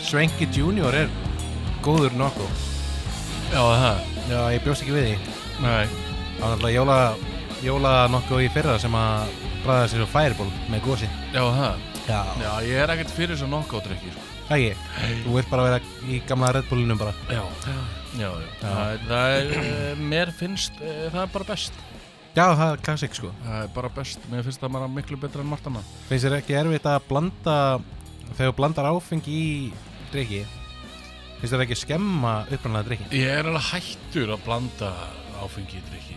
Svenki Junior góður nokku. Já, það. Já, ég bjóst ekki við því. Nei. Það var alltaf jóla nokku í fyrra sem að bræða sér á Fireball með gósi. Já, það. Já. Já, ég ekkert fyrir svo knock-out-drykki, sko. Ekki, þú vilt bara vera í gamla Red Bullinum bara. Já. Það mér finnst, það bara best. Já, það klassik sko. Það bara best. Mér finnst það bara miklu betra en margt annað. Finnst þér ekki erfitt að blanda, þegar þú blandar áfengi í drykki, finnst þér ekki skemma uppræðanlega drykki? Ég alveg hættur að blanda áfengi í drykki.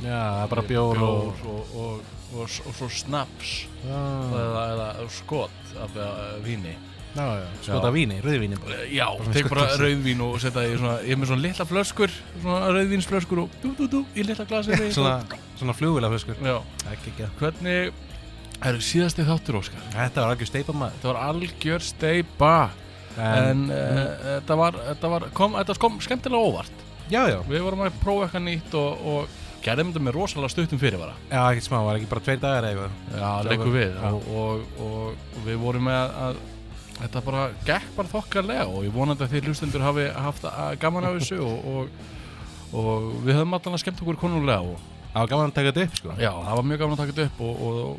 Já, það er bara bjór og svo snaps eða skot af víni. Já, skot af víni, rauðvíni bara. Já, tek bara rauðvín og setja í svona, ég er með svona litla flöskur, svona rauðvínsflöskur og í litla glasi. Svona flugvélaflöskur. Já. Ekki. Hvernig er síðasti þáttur, Óskar? Þetta var algjör steypa maður. Þetta var algjör steypa. En þetta kom skemmtilega óvart. Já. Við vorum að prófa eitthvað nýtt og gerðum þetta með rosalega stuttum fyrirvara. Já, ekkert smá, var ekki bara 2 dagar eða eitthvað. Já, leikum við. Og við vorum með að þetta bara gekk bara þokkarlega og ég vonandi að þið hlustendur hafi haft gaman af þessu og við höfum allan að skemmt okkur konulega. Það var gaman að taka þetta upp, sko. Já, það var mjög gaman að taka þetta upp og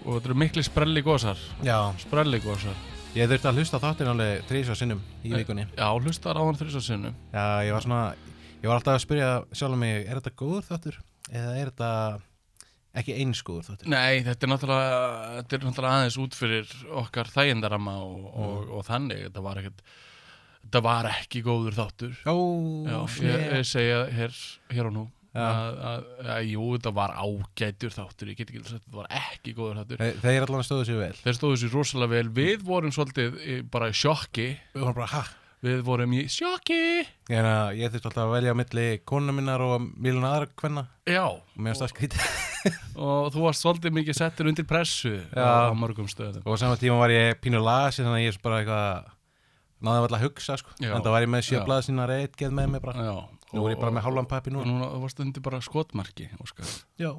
þetta eru mikli sprelligosar. Já. Sprelligosar. Ég þurfti að hlusta á þáttinn alveg 3 sinnum í vikunni. Já, hlustar á hann 3 sinnum. Já, ég var alltaf að spyrja sjálf mig, er þetta góður þáttur? Eða er þetta ekki eins góður þáttur? Nei, þetta er náttúrulega aðeins út fyrir okkar þægindarama og þannig, þetta var ekki góður þáttur. Ég segja hér og nú að jú, þetta var ágætur þáttur, ég get ekki sagt, þetta var ekki góður þáttur. Þeir allan stóðu sér vel. Þeir stóðu sér rosalega vel, við vorum svolítið bara í sjokki. Við vorum bara, Við vorum í sjokki. Ég þurfti alltaf að velja á milli konuna minnar og miljon aðra kvenna. Já. Og mér varst það skrítið. Og þú varst svolítið mikið settur undir pressu á mörgum stöðum. Og á sama tíma var ég pínu lasi, þannig að ég bara eitthvað náði alltaf að hugsa, sko. En það var ég með 7 blaða sína reitgeð með mig bara. Já. Nú er ég bara með hálfan pappi núna. Núna varst undir bara skotmarki, Óskar. Já.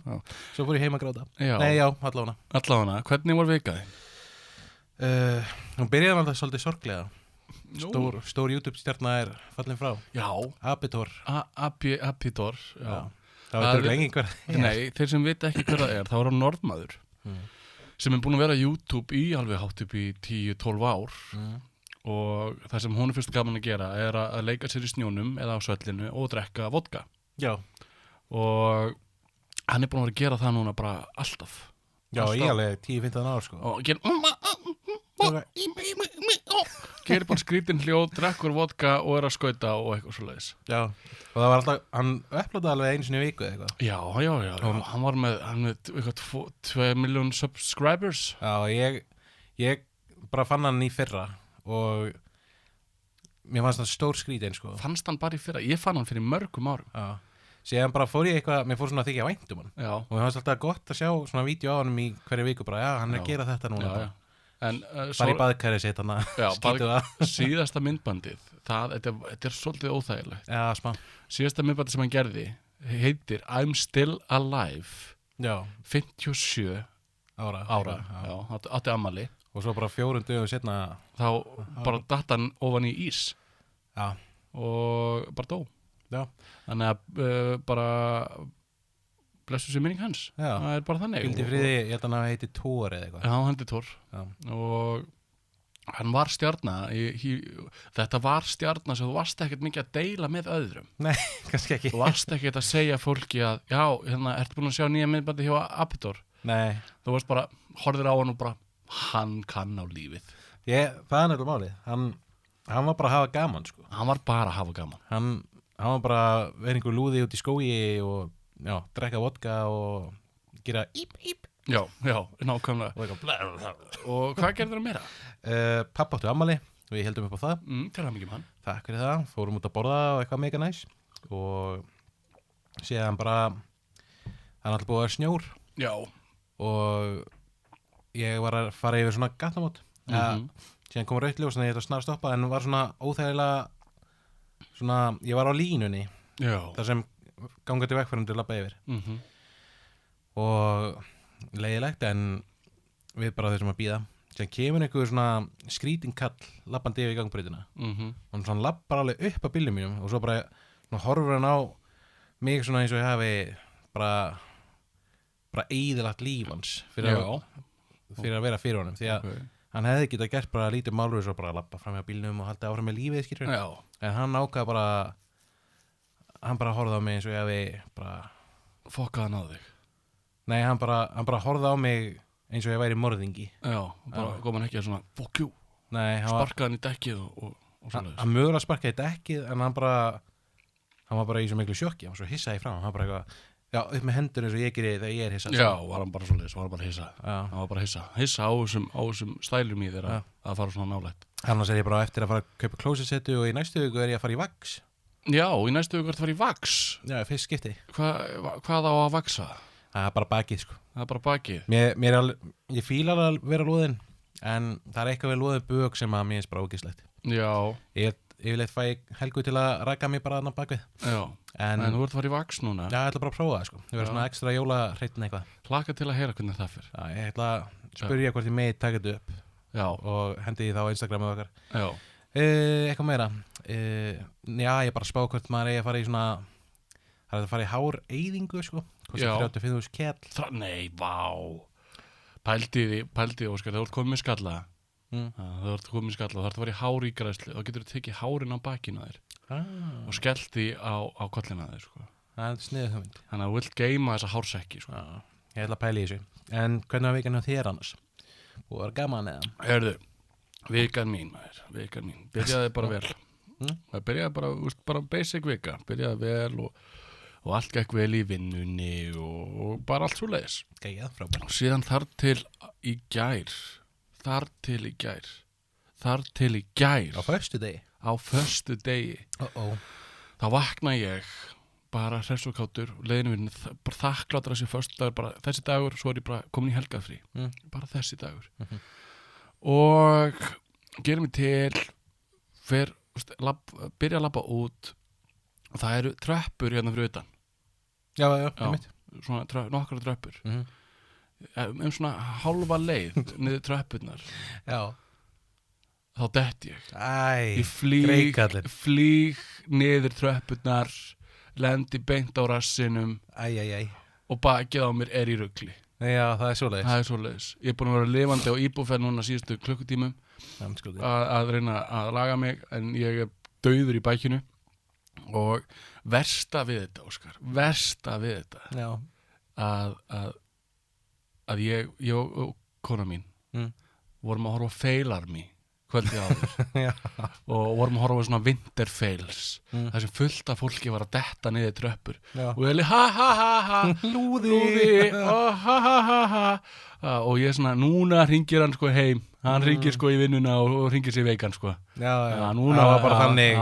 Svo fór ég heim að gráta. Já. Nei, já, allavega. Allavega. Hvernig var vikaði? Hún byrjaði alltaf svolítið sorglega. Stór YouTube-stjarna er fallin frá. Já. Apitor. Apitor, já. Það var lengi hver. Nei, þeir sem vita ekki hver það er, það var hann Norðmaður sem er búin að vera á YouTube í alveg hátt upp í 10-12 ár og það sem hún er fyrst gaman að gera er að leika sér í snjónum eða á svellinu og drekka vodka. Já. Og hann er búin að vera að gera það núna bara alltaf. Já, í alveg 10-15 ár, sko. Og gerir bara skrítin hljóð, drekkur vodka og er að skauta og eitthvað svoleiðis. Já, og það var alltaf, hann upplótaði alveg einu sinni í viku eða eitthvað. Já, hann var með eitthvað 2 million subscribers. Já, ég bara fann hann í fyrra og mér fannst það stór skrítin, sko. Fannst hann bara í fyrra? Ég fann hann fyrir mörgum árum. Já, síðan bara fór ég eitthvað, mér fór svona að þykja vænt um hann. Já. Og mér fannst alltaf gott að sjá svona vídeo á hann í hverju viku bara, já, hann er að gera þetta núna. Já. Bara í baðkæri sitt hann að skýtu það. Síðasta myndbandið, þetta er svolítið óþægilegt. Já, smá. Síðasta myndbandið sem hann gerði heitir I'm Still Alive. Já. 57 ára. Já, átti afmæli. Og svo bara 4 dögum setna þá bara datt hann ofan í ís. Já. Og bara dó. Já. Þannig að bara blessu sér minning hans. Já. Það er bara þannig. Hvíldu í friði, ég held að hann heiti Thor eða eitthvað. Já, hann heiti Thor. Já. Og hann var stjarna. Þetta var stjarna sem þú varst ekkert mikið að deila með öðrum. Nei, kannski ekki. Þú varst ekkert að segja fólki að já, ertu búin að sjá nýja myndbandi hjá Apitor? Nei. Þú varst bara, horfðir á hann og bara, hann kann á lífið. Það er nefnilega málið. Hann var bara að hafa gaman, sko. Hann var bara að hafa gaman. Hann var bara verið einhver lúði út í skógi og já, drekka vodka og gera íp. Já, nákvæmlega. Og hvað gerður það meira? Pappa áttu afmæli og við heldum upp á það. Til hamingju með hann. Takk fyrir það. Fórum út að borða og eitthvað mega næs. Og síðan bara, hann alltaf búið að vera snjór. Já. Og ég var að fara yfir svona gatnamót. Síðan kom rautt ljós, þannig að ég ætla að snar stoppa, en var svona óþægilega, ég var á línunni. Já. Þar sem gangandi vegfarendur labba yfir. Og leiðilegt, en við bara þurfum að bíða sem kemur einhver svona skrítin kall labbandi yfir í gangbreytina og hann svona labbar alveg upp að bílnum mínum og svo bara horfur hann á mig svona eins og ég hafi bara eyðilagt líf hans fyrir að vera fyrir honum því að hann hefði getað gert bara lítið málur og bara labba fram hjá bílnum og haldið áfram með lífið skilur en hann ákvað bara hann bara horfði á mig eins og ég hafi bara fokkaði hann á þig nei, hann bara horfði á mig eins og ég væri morðingi bara kom hann ekki að svona fuck you sparkaði hann í dekkið og svona hann mögulega sparkaði í dekkið en hann var bara í svo miklu sjokki hann var svo hissaði frá hann bara eitthvað upp með hendur eins og ég geri þegar ég er hissað var hann bara svoleiðis, hann var bara hissa á þessum stælum í þeirra að fara svona nálægt annars er ég bara eftir að fara að kaupa klósettsetu og í næstu viku er ég að fara í vax í næstu viku er það að fara í vax fyrst skipti hvað á að vaxa? Það er bara bakið sko það er bara bakið ég fíla að vera loðin en það er eitthvað við loðin bök sem að mér er bara ógislegt ég yfirleitt fæ Helgu til að raka mig bara þarna bakvið en þú ert að fara í vax núna ég ætla bara að prófa það sko ég verður svona ekstra jólahreitn eitthvað hlakka til að heyra hvernig það fyrir ég ætla að spyrja hvort ég megi taka þetta upp og hendi því þá á Instagramið okkar eitthvað meira ég bara spá hvort maður eigi að fara í svona það er að fara í hár eyðingu sko 35.000 kell nei, vá pældi Óskar, þú ert komið með skalla þú ert komið með skalla þú ert að fara í hár ígræðslu þá getur þú tekið hárin á bakinu þér og skellt því á kollina þér sko. það er sniðið hugmynd þannig að þú vilt geima þessa hársekki sko. ég ætla að pæla í þessu en hvernig var vikan hjá þér annars? og var gaman eða? Hörðu, vikan mín byrjaði bara vel það byrjaði bara basic vika byrjaði vel og allt gekk vel í vinnunni og bara allt svo leiðis og síðan þar til í gær á föstu degi þá vakna ég bara hress og kátur og leiðinu vinnu bara þakkláttur þessi föstudagur bara þessi dagur svo er ég bara komin í helgarfrí bara þessi dagur og gerir mig til byrja að labba út og það eru tröppur hérna fyrir utan svona nokkra tröppur svona hálfa leið niður tröppurnar þá dett ég flýg niður tröppurnar lendi beint á rassinum og bakið á mér er í rugli það er svoleiðis ég er búin að vera lifandi á íbúferð núna síðustu klukkutímum að reyna að laga mig en ég er dauður í bækinu og versta við þetta Óskar að ég og kona mín vorum að horfa á Fail Army kvöldi áður og vorum að horfa á svona Winter Fails þar sem fullt af fólki var að detta niður tröppur og ég ha ha ha ha lúði ha ha ha ha og ég svona núna hringir hann sko heim hann hringir sko í vinnuna og hringir sér veikan sko núna var bara þannig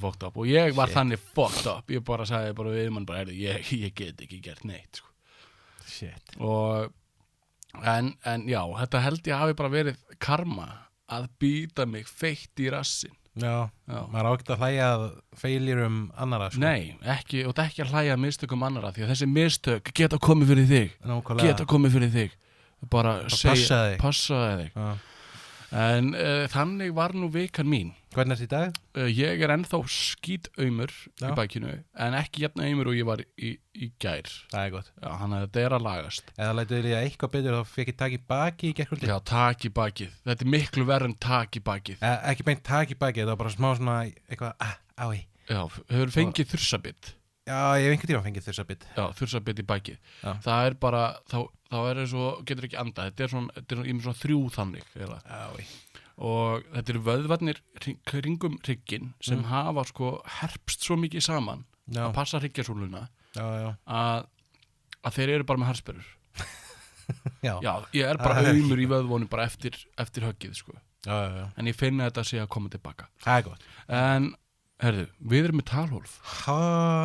fucked up og ég var þannig fucked up ég bara sagði bara við mann bara ég get ekki gert neitt sko og en já, þetta held ég hafi bara verið karma að býta mig feitt í rassin maður á ekki að hlæja feilir annara sko. Nei, ekki að hlæja mistökum annara því að þessi mistök geta komið fyrir þig bara passaði þig en þannig var nú vikan mín. Hvernig er þetta í dag? Ég er ennþá skítaumur í bækinu en ekki jafn aumur og ég var í gær. Það er gott. Já, þannig að þetta er að lagast. Eða lætur þér eitthvað betur þá fekk ég tak í baki í gærkvöldi? Já, tak í bakið. Þetta er miklu verð en tak í bakið. Ekki beint tak í bakið, það var bara smá svona eitthvað ái. Já, hefur fengið þursabitt? Já, ég hef einhvern tíma fengið þursabitt. Já, þursabitt í bakið. Já. Það er bara, þá er það svo, getur ekki andað. Þetta er svona 3 þannig. Og þetta eru vöðvarnir kringum hrygginn sem hafa sko herpst svo mikið saman að passa hryggjarsúluna að þeir eru bara með harðsperrur. Já, ég er bara aumur í vöðvónum bara eftir höggið sko. En ég finna þetta að sé að koma tilbaka. Það er gott. En herðu, við erum með talhólf.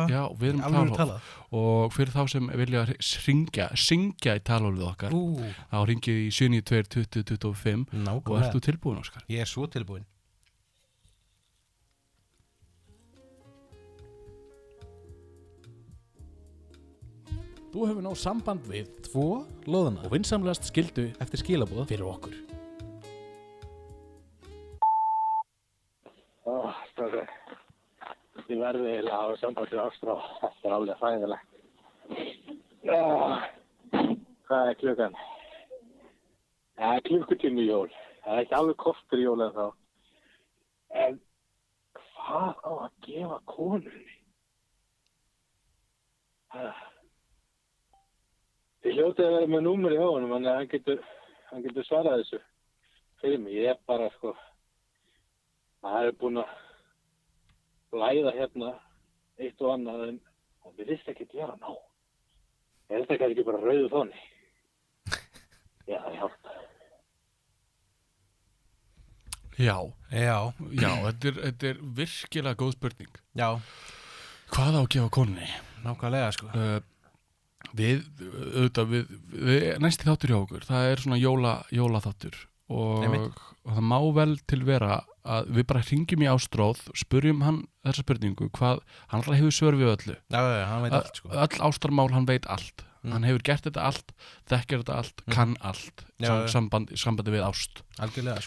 Já, við erum með talhólf. Og fyrir þá sem vilja syngja í talhólfið okkar, þá ringið í 792 20 25 og ert þú tilbúin, Óskar? Ég er svo tilbúin. Þú hefur náð samband við 2 lóðuna og vinsamlegast skildu eftir skilaboð fyrir okkur. Strákar, þið verðið eiginlega að hafa samband við Ástrá. Þetta alveg hræðilegt. Hvað klukkan? Klukkutími í jól. Það ekki alveg kortur í jól en þá. En hvað á að gefa konunni? Þið hljótið að vera með númeri á honum, þannig að hann getur svarað þessu fyrir mig. Ég bara, það búin að læða hérna eitt og annað en við vissi ekki að gera nóg. Er þetta ekki bara rauðu þóni? Já, það hjálpa. Já, þetta er virkilega góð spurning. Já. Hvað á að gefa konunni? Nákvæmlega, Við næsti þáttur hjá okkur, það er svona jólaþáttur og það má vel til vera að við bara hringjum í Ástráð, spurjum hann þessa spurningu, hann alltaf hefur svör við öllu. Já, hann veit allt, Öll ástarmál, hann veit allt. Hann hefur gert þetta allt, þekkir þetta allt, kann allt, sambandi við ást. Algjörlega,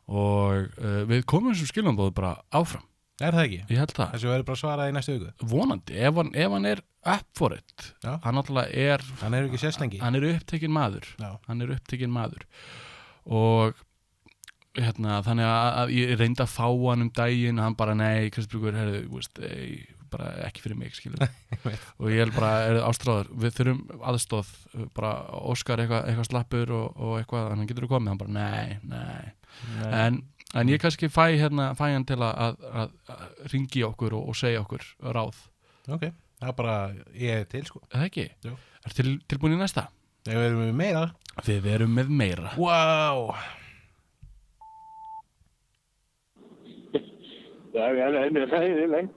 Og við komum þessum skiljanbóðu bara áfram. Er það ekki? Ég held það. Þessu verður bara svarað í næstu viku. Vonandi, ef hann er up for it. Hann náttúrulega hann er ekki sérstengi. Hann er upptekinn maður. Og þannig að ég reyndi að fá hann daginn, hann bara nei, Kristbjörgur, bara ekki fyrir mig, skilur. Og ég held bara, Ástráður, við þurfum aðstoð, bara Óskar eitthvað slappur og eitthvað, hann getur komið, hann bara nei. En ég kannski fæ hann til að ringi okkur og segja okkur ráð. Ok, það er bara, ég er til, Það ekki? Jú. Er tilbúin í næsta? Við erum með meira. Við erum með meira. Wow! Það er enn hræðilegt.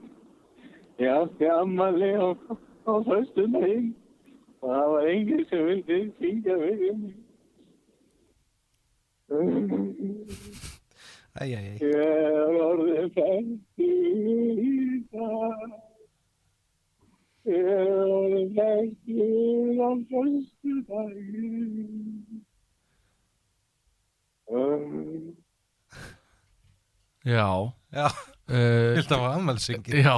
Ég átti afmæli á föstudaginn og það var enginn sem vildi syngja fyrir mig. Ég er orðinn fæddur í dag. Ég er orðinn fæddur á föstudaginn. Já. Þetta var afmælissynging. Já,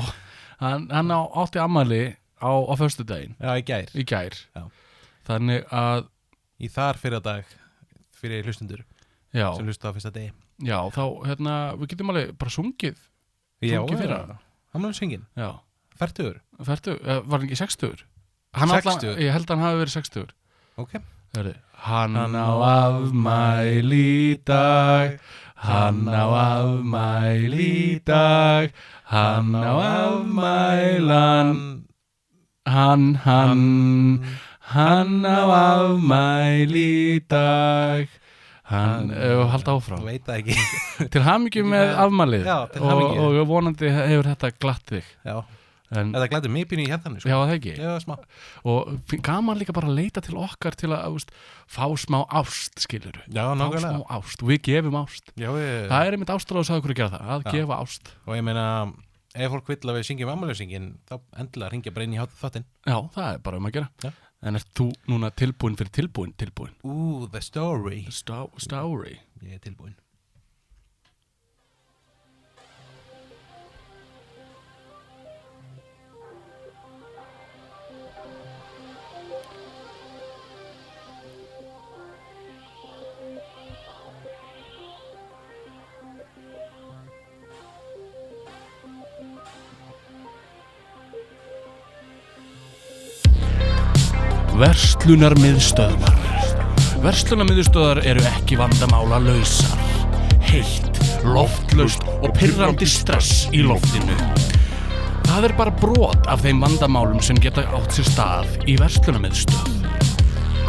hann átti afmæli á föstudaginn. Já, í gær. Já. Þannig að í þar fyrir dag fyrir hlustundur sem hlusta á fyrsta degi. Já, þá við getum alveg bara sungið fyrir hann. Afmælissyngin. Já. Fertugur. Var hann ekki 60? 60? Ég held að hann hafi verið 60. Ok. Hann á afmæli í dag. Hann á afmæli í dag. Hann á afmælan. Hann á afmæli í dag. Hann halda áfram. Þú veit það ekki. Til hamingju með afmælið. Já, til hamingju. Og vonandi hefur þetta glatt þig. Já. Þetta glæddi mig pínu í hérðanum. Já, það ekki. Já, smá. Og gaman líka bara að leita til okkar til að fá smá ást, skilur. Já, nákvæmlega. Fá smá ást og við gefum ást. Já, það er einmitt Ástráður sagði okkur að gera það, að gefa ást. Og ég meina, ef fólk vill að við syngjum afmælissyngin, þá endilega hringja bara inn í þáttinn. Já, það er bara að gera. Já. En ert þú núna tilbúin fyrir tilbúin? The story. Story. Ég er tilbúin. Verslunarmiðstöðvar. Verslunarmiðstöðvar eru ekki vandamála lausar. Heitt, loftlaust og pirrandi stress í loftinu. Það er bara brot af þeim vandamálum sem geta átt sér stað í verslunarmiðstöð.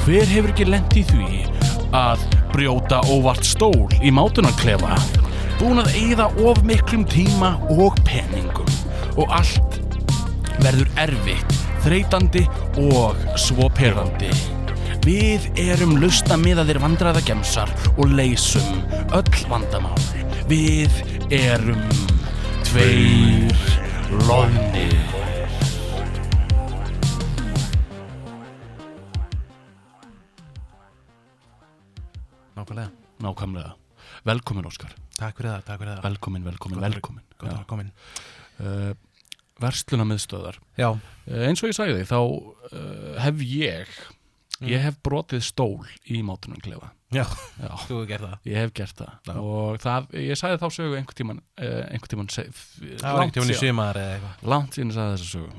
Hver hefur ekki lent í því að brjóta óvart stól í mátunarklefa, búin að eyða of miklum tíma og peningum og allt verður erfitt, þreytandi og svo pirrandi. Við erum lausnamiðaðir vandræðagemsar og leysum öll vandamál. Við erum 2 loðnir. Nákvæmlega. Velkomin, Óskar. Takk fyrir það. Velkomin. Gott að komin. Verslunarmiðstöðvar. Já. Eins og ég sagði þá hef ég hef brotið stól í mátunarklefa. Já, þú hefur gert það. Ég hef gert það. Já. Og ég sagði þá sögu einhvern tímann langt í sumar eða eitthvað. Langt síðan ég sagði þessa sögu.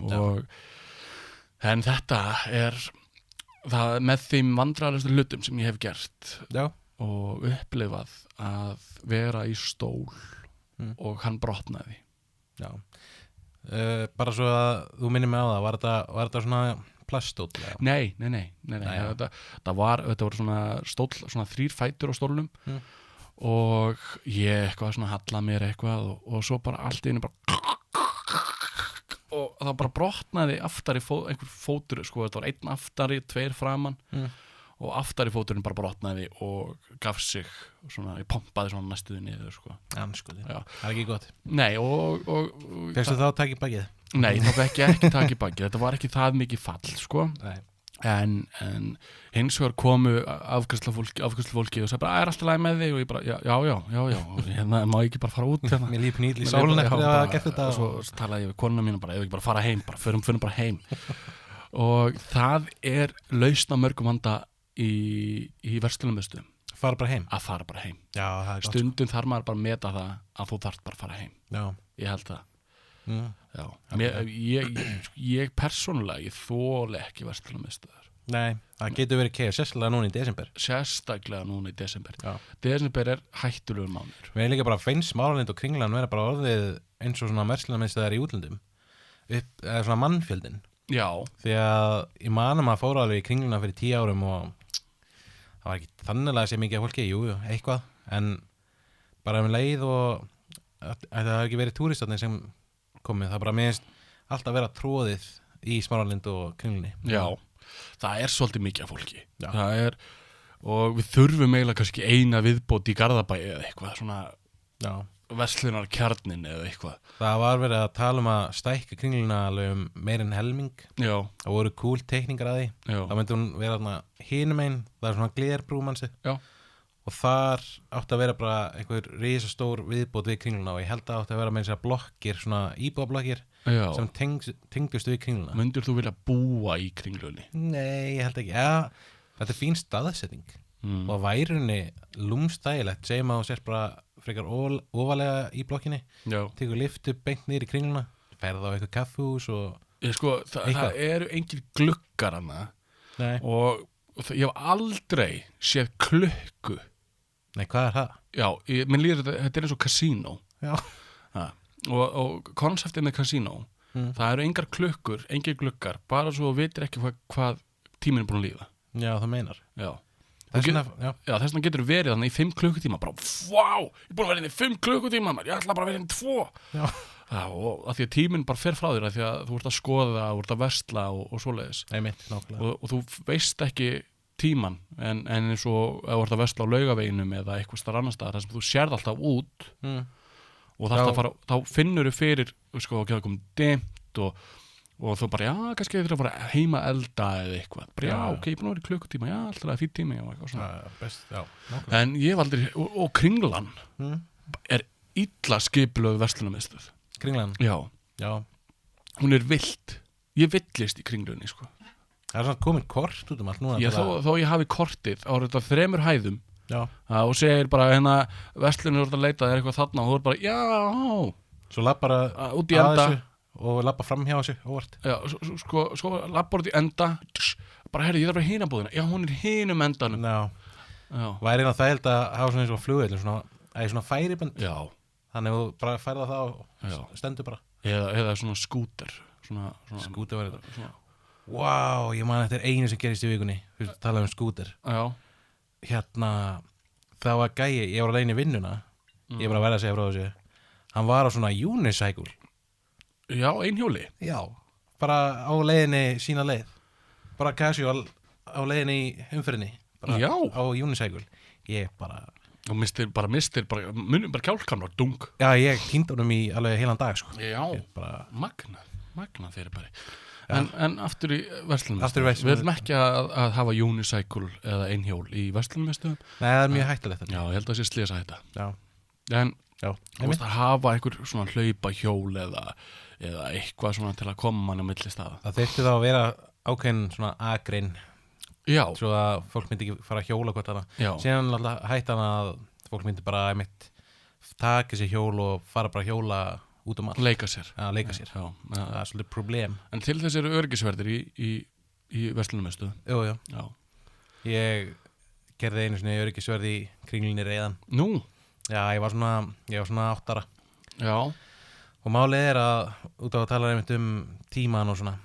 En þetta það með þeim vandræðalegustu hlutum sem ég hef gert. Já. Og upplifað að vera í stól og hann brotnaði. Já. Bara svo að þú minnir mig á það, var þetta svona plaststóll? Nei. Þetta var svona stóll, svona 3 fætur á stólnum og ég eitthvað svona halla mér eitthvað og svo bara allt í einu bara og það bara brotnaði aftari einhver fótur, sko, þetta var 1 aftari, 2 framan og aftari fóturinn bara brotnaði og gaf sig svona, ég pompaði svona næstuði niður, sko. Anskoði, það er ekki gott. Nei, og fegstu þá takk í bakið? Nei, þá fekk ég ekki takk í bakið, þetta var ekki það mikið fall, sko. Nei. En hins vegar komu afgreiðslufólki og sagði bara, er alltaf læg með þig? Og ég bara, já, hérna má ég ekki bara fara út hérna. Mér líf nýll í sálun eftir að hafa gert þetta. Og svo talaði ég við konuna mína bara, ef ekki bara fara heim, förum bara heim. Og það lausn á mörgum vanda í verslunarmiðstöðum. Fara bara heim? Að fara bara heim. Já, það er gott. Stundum þarf maður bara að meta það að þú þarft bara að fara heim. Já. Ég held það. Já. Ég persónulega, ég þoli ekki verslunarmiðstöðar. Nei, það getur verið keið, sérstaklega núna í desember. Sérstaklega núna í desember. Já. Desember hættulegur mánuður. Við líka bara feins Smáralind og Kringlan vera bara orðið eins og svona verslunarmiðstöðar í útlöndum. Eða svona mannfjöldin. Já. Því að ég manum að fóra alveg í Kringluna fyrir 10 árum og það var ekki þannig að sé mikið af fólki, jú, eitthvað, en bara leið og það hefði ekki verið túristarnir sem komið, það bara minnst alltaf vera tróðið í Smáralind og Kringlunni. Já, það svolítið mikið af fólki. Já. Það og við þurfum eiginlega kannski eina viðbót í Garðabæ eða eitthvað, svona verslunarkjarnin eða eitthvað. Það var verið að tala að stækka Kringluna alveg meir en helming. Já. Það voru cool teikningar að því. Já. Það myndi hún vera hinum einn, það svona glerbrú mannsið. Já. Og þar átti að vera bara einhver risastór viðbót við Kringluna og ég held að átti að vera með þessar blokkir, svona íbúðablokkir sem tengdust við Kringluna. Myndir þú vilja búa í Kringlunni? Nei, ég held ekki. Ja, þetta fín staðsetting og værunni lúmstægilegt, segjum að þú sést bara frekar ofalega í blokkinni, tekur lyftu beint niður í Kringluna, ferð á eitthvað kaffhús og það eru engir gluggar hana og ég hef aldrei séð klukku. Nei, hvað það? Já, minn líður þetta eins og kasínó. Já. Og konseptið með kasínó, það eru engar klukkur, engir gluggar, bara svo vitir ekki hvað tíminn búin að líða. Já, það meinar. Já. Þess vegna getur verið þannig í 5 klukkutíma bara, vá, ég er búin að vera inn í 5 klukkutíma, ég ætla bara að vera inn í 2. Já. Og að því að tíminn bara fer frá þér að því að þú ert að skoða, þú ert að versla og svoleiðis. Einmitt, nákvæmlega. Og þú veist ekki tíman en eins og ef þú ert að versla á Laugaveginum eða eitthvað starf annar staðar þar sem þú sérð alltaf út og þarft að fara, þá finnur þú fyrir sko, að koma dimmt og þú bara, já, kannski þið þurfa að fara heima elda eða eitthvað, bara, já, ok, ég er búin að vera í klukkutíma, já, alltaf 4 tími og eitthvað svona. Best, já, nákvæmlega. En ég hef aldrei, og Kringlan illa skipulögð verslunarmiðstöð. Kringlan? Já. Hún vilt, ég villist í Kringlunni, sko. Það svona komin kort út allt núna. Já, þó ég hafi kortið á þetta 3 hæðum, já, og segir bara, hérna, verslunir voru að leita, það eitthvað þarna og þú er bara, já. Svo lapp bara út í enda og lappa fram hjá þessu óvart. Já, svo lappar út í enda bara, herri, ég þarf að vera hinabúðina. Já, hún hinum endanum. Já. Væri það held að hafa svona eins og flugveill svona færibönd. Já. Þannig að þú bara færða það og stendur bara. Eða svona skúter. Skúter var þetta. Vá, ég man þetta einu sem gerist í vikunni. Við talaðum skúter. Já. Hérna, það var gæi, ég var að reyna í vinnuna. Ég var að verða að segja frá þessu. Hann var á svona unicycle. Já, einhjóli? Já, bara á leiðinni sína leið. Bara casual á leiðinni í umferðinni. Já. Á unicycle. Ég bara... Og mistir munum bara kjálkan og dung. Já, ég týndi honum í alveg heilan dag, sko. Já, bara... magna fyrir bara. En aftur í verslunarmiðstöðum, við viljum ekki að hafa unicycle eða einhjól í verslunarmiðstöðum. Nei, það mjög hættulegt. Já, ég held að það sé slisa hætta. Já. En þú veist að hafa einhver svona hlaupa hjól eða eitthvað svona til að koma mann á milli staða. Það þyrfti þá að vera ákveðin svona agrein. Já. Svo að fólk myndi ekki fara að hjóla hvort annað. Já. Síðan alltaf hættan að fólk myndi bara einmitt taka sér hjól og fara bara að hjóla út allt. Leika sér. Já, leika sér. Já. Það er svolítið problem. En til þess eru öryggisverðir í verslunarmiðstöðum. Jú. Já. Ég gerði einu sinni öryggisverði í Kringlinni Reiðan. Nú? Já, ég var svona 8 ára. Já. Og málið er að út á að tala einmitt tíman og svona.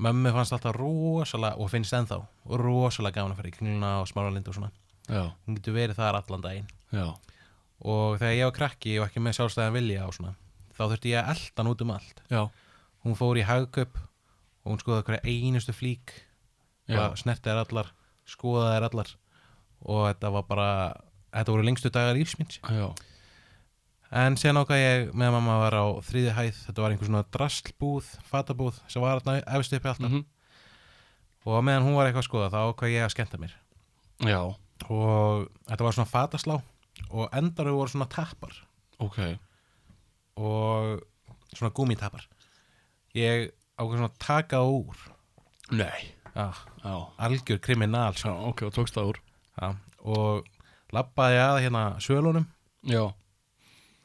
Mömmu fannst alltaf rosalega, og finnst ennþá, rosalega gaman að fara í Kringluna og Smáralind og svona. Já. Hún getur verið þar allan daginn. Já. Og þegar ég var krakki og ekki með sjálfstæðan vilja og svona, þá þurfti ég að elta hann út allt. Já. Hún fór í Hagkaup og hún skoðaði hverja einustu flík, snerti þær allar, skoðaði þær allar og þetta voru lengstu dagar lífsmins. Já. En síðan ákvað ég með mamma var á 3. hæð, þetta var einhver svona drasslbúð, fatabúð sem var þarna efst uppi alltaf. Og meðan hún var eitthvað að skoða þá ákvað ég að skemmta mér. Já. Og þetta var svona fataslá og endaru voru svona tappar. Ok. Og svona gúmítappar. Ég ákvað svona að taka það úr. Nei. Já. Algjör kriminal. Já, ok, og tókst það úr. Já, og labbaði að hérna svölunum. Já.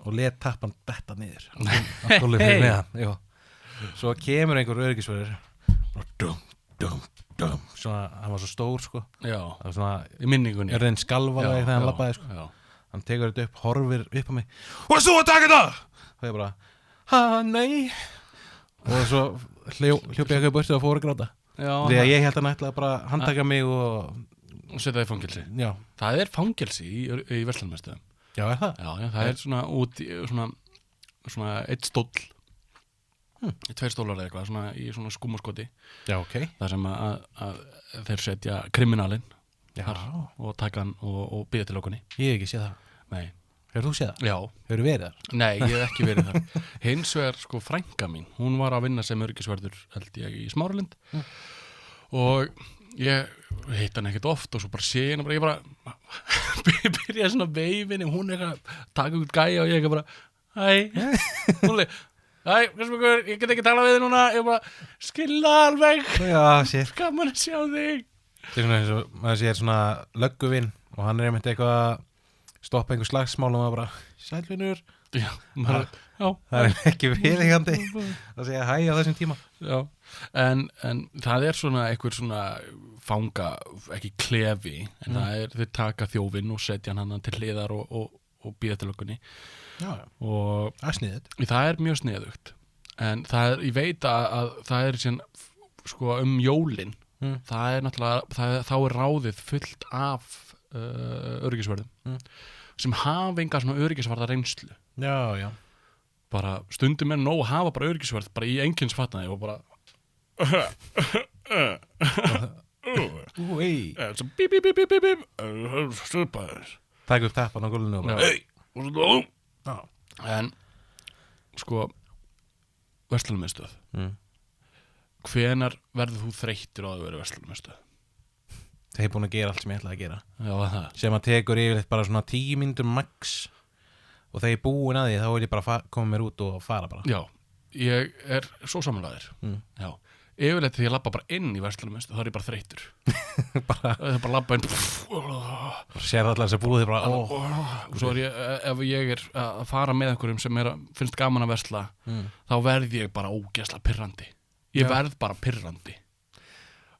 Og let tappan detta niður. Nei. Svo kemur einhver öryggisverðir. Svona, hann var svo stór sko. Já. Það var svona í minningunni. Örðin skalvaði þegar hann labbaði sko. Já. Hann tekur þetta upp, horfir upp á mig. Og svo að taka það! Og ég bara, nei. Og svo hljóp ég ekki burtu og fór að gráta. Já. Því að ég held að hann ætlaði bara að handtaka mig og setja það í fangelsi. Já. Það er fangelsi í verslunarmiðstöðum. Já, er það? Já, það er svona út í svona eitt stóll. 2 stólar eða eitthvað, svona í svona skúmaskoti. Já, ok. Það sem að þeir setja kriminalinn þar og taka hann og bíða til okkunni. Ég hef ekki séð það. Nei. Hefur þú séð það? Já. Hefur þú verið þar? Nei, ég hef ekki verið þar. Hins vegar sko frænka mín, hún var að vinna sem öryggisverður held ég í Smáralind og ég heit hann ekkert oft og svo bara sé ég bara byrjaði svona veifinni, hún eitthvað taka út gæja og ég eitthvað bara hæ, hún leið hæ, ég get ekki talað við þig núna, ég bara skilða alveg. Já, sér. Gaman að sjá þig. Það er svona eins og maður sér svona lögguvinn og hann er einmitt eitthvað að stoppa einhver slagsmál og maður bara sælvinur. Já. Það er ekki viðeigandi að segja hæ á þessum tíma. Já. En það er svona einhver svona fanga, ekki klefi, en það er þau taka þjófinn og setja hann til hliðar og býða til okkunni. Já. Og það er sniðugt. Það er mjög sniðugt. En það er, ég veit að það er síðan sko jólin. Það er náttúrulega, þá er ráðið fullt af öryggisverðum sem hafa enga svona öryggisvarða reynslu. Já. Bara stundum er nóg að hafa bara öryggisverð bara í einkennisfatnaði og bara svo bíp taka upp tappan á gólfinu og bara en sko verslunarmiðstöð hvenar verður þú þreyttur á að vera verslunarmiðstöð? Það er búin að gera allt sem ég ætlaði að gera. Já, það. Sem að tekur yfirleitt bara svona 10 mínútur max og þegar ég er búin að því þá vil ég bara koma mér út og fara bara. Já, ég er svo samanlæðir. Já, yfirleitt þegar ég labba bara inn í verslunarmiðstöð þá er ég bara þreyttur. Það er bara labba inn sér allar sem búið bara og svo er ég, ef ég er að fara með einhverjum sem finnst gaman að versla þá verð ég bara ógeðslega pirrandi. Ég verð bara pirrandi.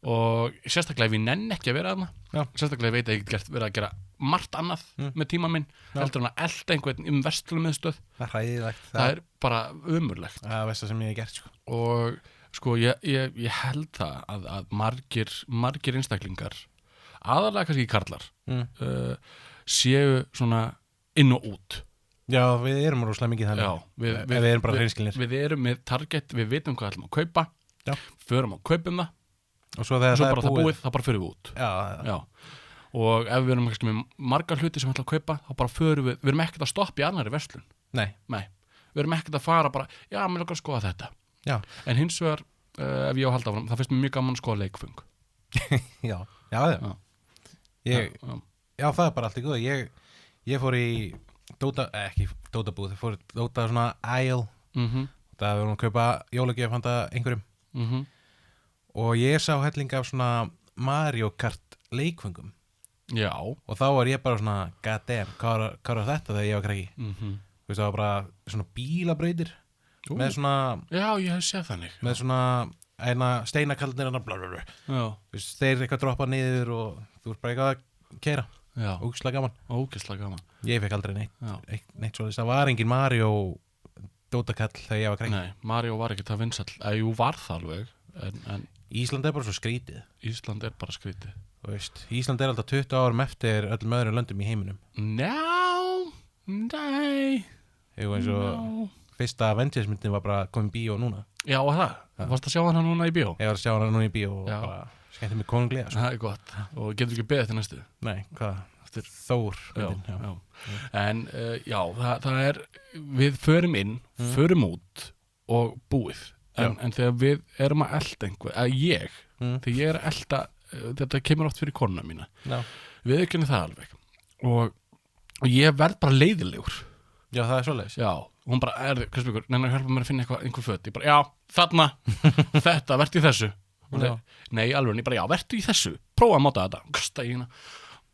Og sérstaklega ef ég nenn ekki að vera þarna, sérstaklega veit ég ekki verið að gera margt annað með tíma minn heldur en að elda einhvern verslunarmiðstöð. Það er hræðilegt. Það er bara ömurlegt. Það er það sem ég hef gert sko. Og sko ég held það að margir einstaklingar aðalega kannski karlar séu svona inn og út. Já, við erum rosalega mikið þannig. Já, við erum bara hreinskilnir. Við erum með target, við vitum hvað ætlum að kaupa. Já. Förum að kaupum það. Og svo þegar það er búið, þá bara förum við út. Já. Og ef við erum kannski með margar hluti sem við ætlum að kaupa, þá bara förum við erum ekkert að stoppa í annarri verslun. Nei. Við erum ekkert að fara bara, já, mér lukkar að skoða þetta. Já. En hins vegar ef ég á að halda áfram, það finnst mér mjög gaman að skoða leikföng. Já. Já, það er bara allt í góð. Ég fór í ekki Dota-búð, ég fór í Dota svona Isle. Það var að kaupa jólagjöf handa einhverjum. Og ég sá helling af svona Mario Kart leikföngum. Já. Og þá var ég bara svona, god damn, hvað var þetta þegar ég var krakki? Þú veist, það var bara svona bílabrautir með svona... Já, ég hef séð þannig. Með svona steinakaldnir blablabla. Já. Þú veist, þeir eitthvað droppa niður og þú veist bara eitthvað að keyra. Já. Ógeðslega gaman. Ég fekk aldrei neitt svo þess. Það var engin Mario Dota-kall þegar ég var krakki. Nei, Mario var ekki það vinsæll. Jú, var það alveg. En Ísland er bara svo skrítið. Ísland er bara skrítið. Þú veist, Ísland er alltaf 20 árum eftir öllum öðrum löndum í heiminum. Nei. Eða eins og fyrsta Avengers-myndin var bara komin í bíó núna. Já, og það? Varst að sjá hana núna í bíó? Ég var að sjá hana núna í bíó og bara skemmti mig konunglega. Það er gott. Og getur ekki beðið til næstu? Nei, hvað? Eftir Þór myndin. Já. En já, það er, við förum inn, förum út og búið. En þegar við erum að elda einhver, þegar ég er að elda, þetta kemur oft fyrir konuna mína. Við ekki það alveg. Og ég verð bara leiðilegur. Já, það er svoleiðis. Já, hún bara, Kristbjörgur, neina hjálpa mér að finna einhver föt. Ég bara, já, þarna, þetta, vertu í þessu. Nei, alveg, ég bara, já, vertu í þessu. Prófa að máta þetta. Kasta í hérna.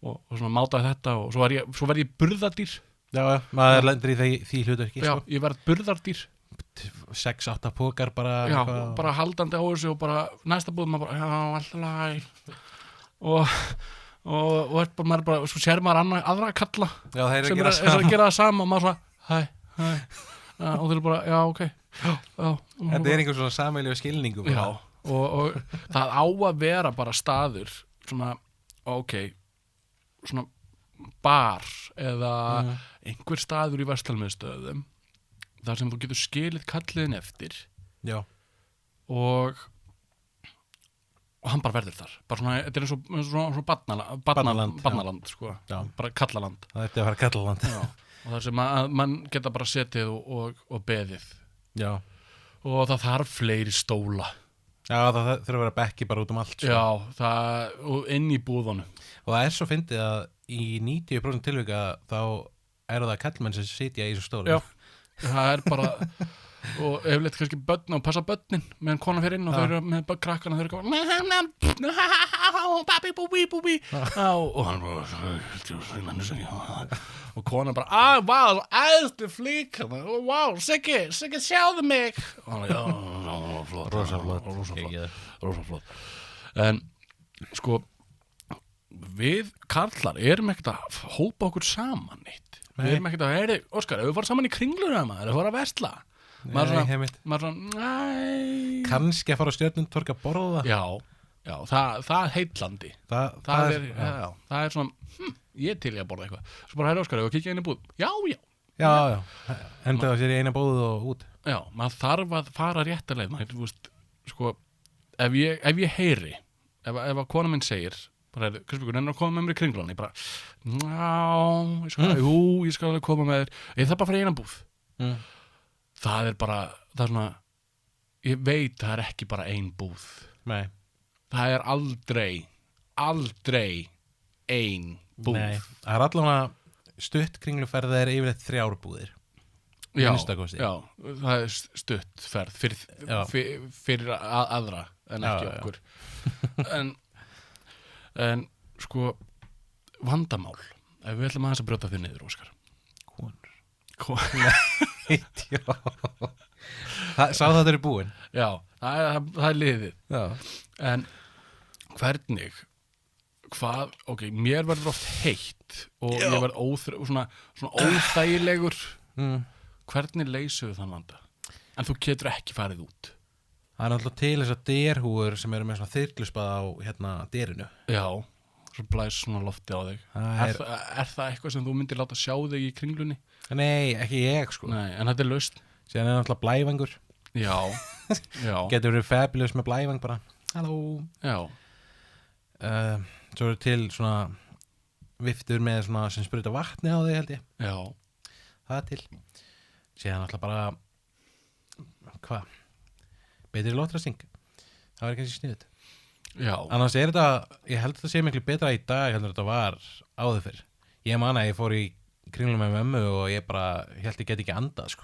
Og svona mátaði þetta og svo verð ég burðardýr. Já, maður lendur í því hlutverki. Já, ég verð burðardýr. 6-8 pókar bara. Já, bara haldandi á þessu og bara næsta búð maður bara, já, alltaf og maður bara, svo sér maður aðra að kalla já, sem er að gera það sama og maður svona, hæ og þeir eru bara, já, ok já, þetta er einhver svona sameiginlegu skilningu já, og það á að vera bara staður svona, ok svona bar eða einhver staður í verslunarstöðum þar sem þú getur skilið kalliðin eftir já og hann bara verður þar bara svona, þetta er eins og barnaland sko, bara kallaland það ætti að vera kallaland og það sem mann geta bara setið og beðið já og það þarf fleiri stóla já, það þurfa að vera bekki bara út allt sko. Já, og inn í búðunum og það er svo fyndið að í 90% tilvika þá eru það kallmenn sem sitja í þessu stólu já, það er bara og efleitt kannski börn og passa börnin meðan konan fyrir inn og þau eru með krakkana þau eru papi búbi og hann bara og konan bara wow, æðstu flík wow, Siggi, sjáðu mig og hann rosa flott en sko við karlar erum ekkert að hópa okkur saman neitt við erum ekkert að Óskar, ef við fara saman í Kringluna maður, ef við fara að versla maður svona, kannski að fara á Stjörnuntorg að borða já, það er heitlandi það er svona ég til ég að borða eitthvað svo bara hæri Óskar, ef við kíkja inn í búð já, enda það sér í eina búð og út já, maður þarf að fara réttarleið maður, þú veist, sko ef ég heyri, ef að kona minn segir bara, Kristbjörgur, að koma með mér í Kringlunni bara, ég skal alveg koma með þér ég þarf bara að fara í eina búð það er bara, það er svona ég veit það er ekki bara ein búð nei það er aldrei ein búð nei, það er allavega stutt Kringluferð er yfirleitt 3 búðir já, það er stutt ferð fyrir aðra en ekki okkur en sko vandamál ef við ætlum aðeins að brjóta þig niður Óskar konur sá það er búin já, það er liðið já. En hvernig ok, mér verður oft heitt og ég verð svona óþægilegur hvernig leysum við þann vanda en þú getur ekki farið út það er alltaf til þess að derhúur sem eru með svona þyrlusbað á hérna derinu já, svo blæs svona lofti á þig er það eitthvað sem þú myndir láta sjá þig í Kringlunni? Nei, ekki ég sko nei, en þetta er laust síðan er alltaf blævangur já getur verið fabulous með blævang bara halló já svo eru til svona viftur með svona sem spruta vatni á þig held ég já það er til síðan alltaf bara betri lótræsting það var kannski sniðut. Já. Annars þetta, ég held að það sé miklu betra í dag heldur þetta var áður fyrr. Ég man að ég fór í kringlum með mömmu og ég bara held ég get ekki andað, sko.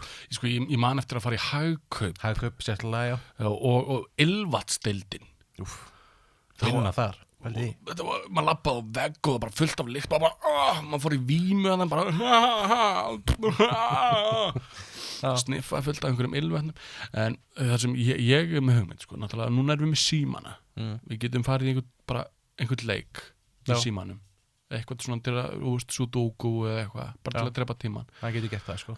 Ég man eftir að fara í Hagkaup. Hagkaup, sérlega, já. Og Ylvatsdeildin. Vinna þar. Þetta var, maður labbaði á vegg og það bara fullt af lykt, maður fór í vímu og þannig bara sniffaði fullt af einhverjum ylvetnum. En það sem ég er með hugmynd, sko, náttúrulega, núna erum við með símana. Við getum farið í einhvern leik í símanum. Eitthvað svona til að, sudoku eða eitthvað, bara til að drepa tíman. Það getur gert það, sko.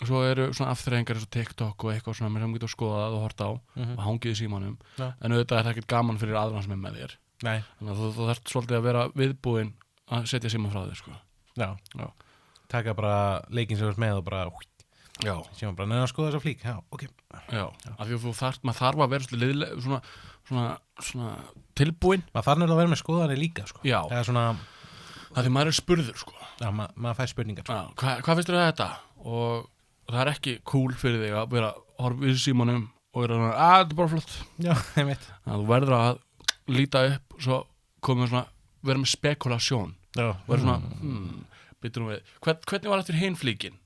Og svo eru svona afþreyingar eins og TikTok og eitthvað svona sem getur að skoða það og horta á og hangið í símanum. En auðvitað er það ekkert gaman fyrir aðra sem er með þér. Nei. Þannig að þú þarft svolítið að vera viðbúinn að setja síman frá þér, sko. Já. Taka bara leikinn sem þú ert með og bara síman bara neina að skoða þessa flík. Já, ok. Já. Af því að maður þarf að vera svona tilbúinn. Maður þarf nefnilega að vera með skoðanir líka, sko. Já. Það er svona af því maður er spurður, sko. Já, maður fær spurningar, sko. Já, hvað finnst þér þetta? Og það er ekki cool fyrir þig að vera að horfa í símanum og vera svona, þetta er bara flott. Já, ég veit. Þú verður að líta upp svo komum svona, vera með spekulasjón og vera svona, byttur við hvernig var þetta hinn flíkin?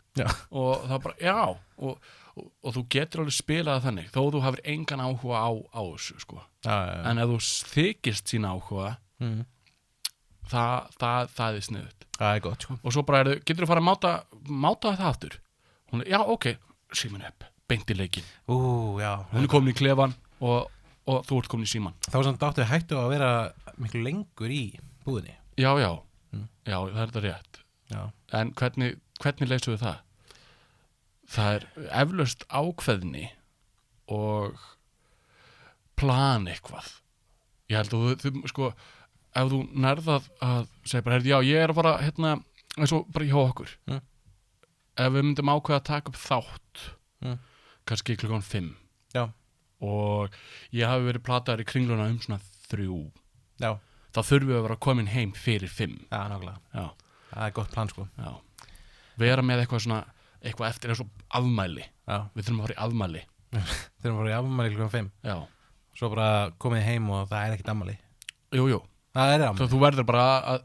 Og það bara, já og þú getur alveg spilað þannig þó þú hafir engan áhuga á þessu, sko. En ef þú þykist sína áhuga það er sniðut. Það er gott, sko. Og svo bara getur þú fara að máta það aftur. Hún já, ok, síman upp, beint í leikinn. Já. Hún er komin í klefan og þú ert komin í síman. Þá samt áttu hættu að vera miklu lengur í búðinni. Já, það er þetta rétt. Já. En hvernig leysum við það? Það er eflaust ákveðni og plan eitthvað. Ég held að þú sko, ef þú nærðað að segja bara, já, ég er að fara eins og bara hjá okkur. Ef við myndum ákveða að taka upp þátt kannski klukkan 5. Já. Og ég hafi verið plataður í Kringluna svona 3. Já. Þá þurfum við að vera komin heim fyrir 5. Já, nákvæmlega. Já. Það er gott plan, sko. Já. Vera með eitthvað eftir eins og afmæli. Já. Við þurfum að fara í afmæli. Þurfum að fara í afmæli klukkan 5. Já. Svo bara komið heim og það er ekkert afmæli. Jú. Það er afmæli. Þú verður bara að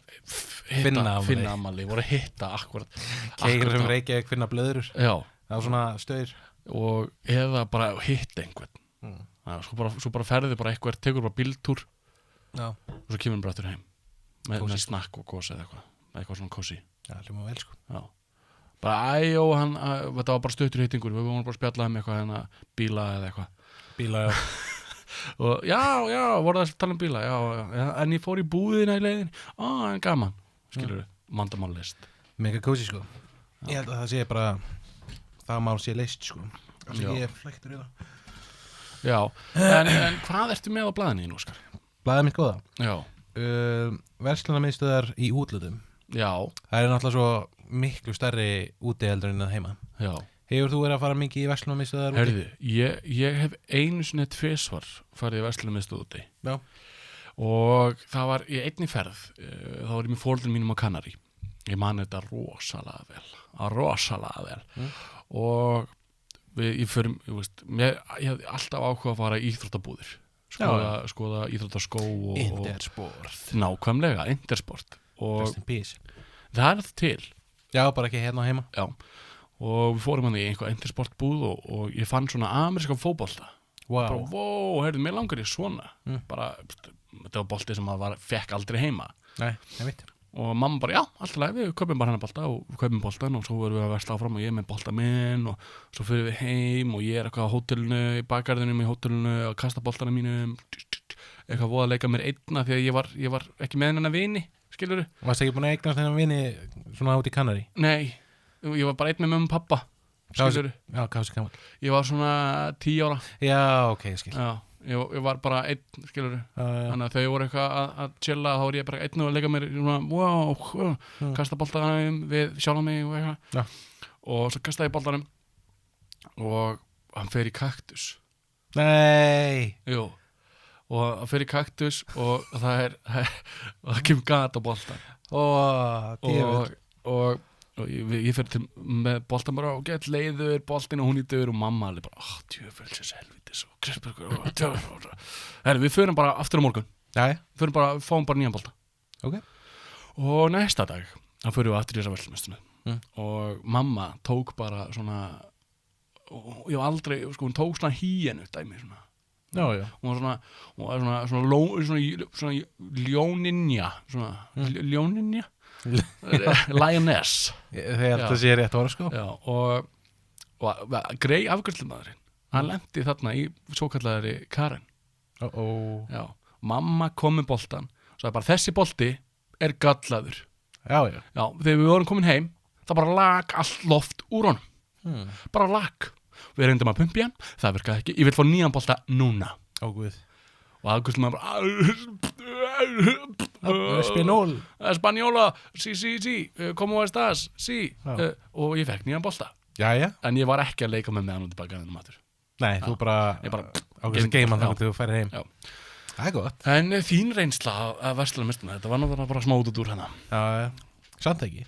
finna afmæli. Voru að hitta akkurat. Keigur sem Reykjavík finna blöður. Já. Það er svona stöður. Og eða bara hitta einhvern. Svo bara ferði bara eitthvað, tekur bara bíltúr. Já. Og svo kemur bara aftur heim. Með snakk og kos eða eitthvað svona kosi. Já, hljóma vel, sko. Já. Bara, þetta var bara stuttur hittingur. Við vorum bara að spjalla eitthvað bíla eða eitthvað. Bíla, já. Og voru það að tala bíla, já. En ég fór í búðina í leiðin. En gaman, skilur við, vandamálist. Mega kósi, sko. Ég held að það sé bara, það mál sé leist, sko. Það sé ég flæktur í það. Já, en hvað ertu með á blaðinu þínu, Óskar? Blaðið mitt góða? Já. Verslunarmiðstöðar í útlöndum. Já. Það er náttúrulega svo miklu stærri úti heldur en að heima. Já. Hefur þú verið að fara mikið í verslunarmiðstöðar úti? Herðu, ég hef einu sinni tvisvar farið í verslunarmiðstöð úti. Já. Og það var í einni ferð, þá var ég með foreldrum mínum á Kanari. Ég man þetta rosalega vel. Og ég hef alltaf áhuga að fara í íþróttabúðir. Skoða íþróttaskó og Intersport. Nákvæmlega, Intersport. Rest in peace. Það er það til. Já, bara ekki hérna heima. Já. Og við fórum í einhver Intersport búð og ég fann svona amerískan fótbolta. Wow. Heyrðu, mér langar ég svona. Bara, þetta var bolti sem maður fekk aldrei heima. Nei, ég veit. Og mamma bara, já, alltaf leið, við kaupum bara hennar bolta og við kaupum boltan og svo verðum við að versla áfram og ég er með bolta minn og svo fyrir við heim og ég er eitthvað á hótelinu, í bakgarðinum í hótelinu og kasta boltana mínum, eitthvað voða að leika mér einna því að ég var ekki með hennar vini, skilurðu? Varstu ekki búin að eignast hennar vini svona út í Kanari? Nei, ég var bara einn með mömmu og pappa, skilurðu? Já, hvað var gamall? Ég var svona 10 ára. Já, ok, skil. Já. Ég var bara einn, skilur þannig að þau voru eitthvað að chilla þá var ég bara einn og að leika mér svona, kasta boltanum við sjálf mig og eitthvað og svo kastaði ég boltanum og hann fer í kaktus. Nei. Jú, og hann fer í kaktus og það kemur gat á boltan og og ég fyrir með boltan bara og gett leiður boltin og hún í döður og mamma alveg bara djöfulsins helvítis og Kristbergur við förum bara aftur á morgun fáum bara nýjan bolta og næsta dag þá förum við aftur í þessa verslumestunni og mamma tók bara svona og ég var aldrei sko hún tók svona hýenu dæmi svona hún var svona ljóninja ljóninja Lioness þegar það sé rétt orð sko og grei afgjörslumaðurinn hann lendi þarna í svokallari Karen mamma kom með boltan og sagði bara þessi bolti er gallaður þegar við vorum komin heim það bara lag allt loft úr honum bara lag við reyndum að pumpa í hann, það virkaði ekki ég vil fá nýjan bolta núna og afgjörslumaður bara Spanjóla sí como estás sí og ég fekk nýjan bolta en ég var ekki að leika með hann út í bakaðinu matur nei, þú bara ákveðs að geima þannig þegar þú færir heim það er gott en þín reynsla að versla mistuna þetta var náttúrulega bara smá út úr hana samt ekki